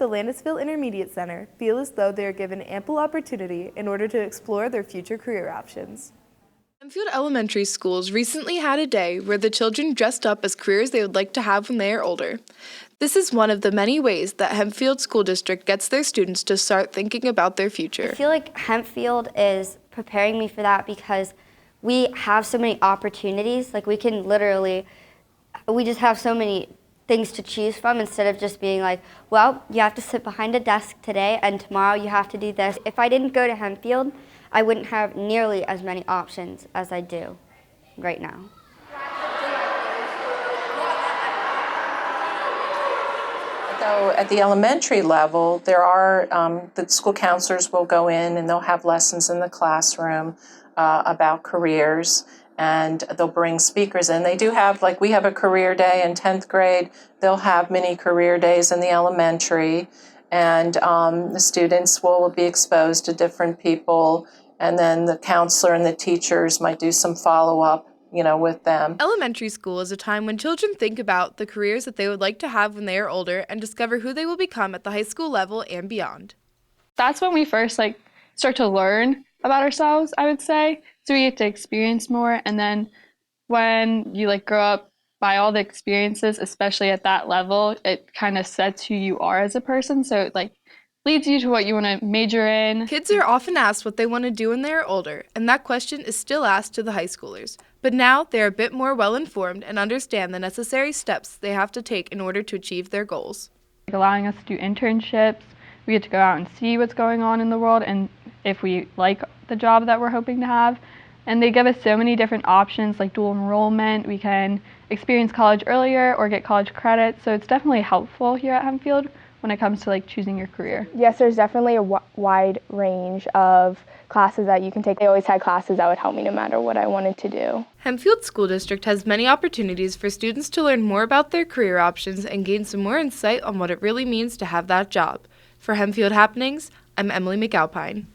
at the Landisville Intermediate Center feel as though they are given ample opportunity in order to explore their future career options. Hempfield Elementary Schools recently had a day where the children dressed up as careers they would like to have when they are older. This is one of the many ways that Hempfield School District gets their students to start thinking about their future. I feel like Hempfield is preparing me for that because we have so many opportunities. Like we just have so many things to choose from instead of just being like, well, you have to sit behind a desk today and tomorrow you have to do this. If I didn't go to Hempfield, I wouldn't have nearly as many options as I do right now. So at the elementary level, there are, the school counselors will go in and they'll have lessons in the classroom about careers, and they'll bring speakers in. They do have, like we have a career day in 10th grade, they'll have mini career days in the elementary, and the students will be exposed to different people, and then the counselor and the teachers might do some follow-up with them. Elementary school is a time when children think about the careers that they would like to have when they are older and discover who they will become at the high school level and beyond. That's when we first start to learn about ourselves, I would say. So we get to experience more, and then when you grow up by all the experiences, especially at that level, it kind of sets who you are as a person. So it leads you to what you want to major in. Kids are often asked what they want to do when they are older, and that question is still asked to the high schoolers. But now they are a bit more well-informed and understand the necessary steps they have to take in order to achieve their goals. Allowing us to do internships, we get to go out and see what's going on in the world and if we like the job that we're hoping to have. And they give us so many different options like dual enrollment. We can experience college earlier or get college credits. So it's definitely helpful here at Hempfield when it comes to choosing your career. Yes, there's definitely a wide range of classes that you can take. I always had classes that would help me no matter what I wanted to do. Hempfield School District has many opportunities for students to learn more about their career options and gain some more insight on what it really means to have that job. For Hempfield Happenings, I'm Emily McAlpine.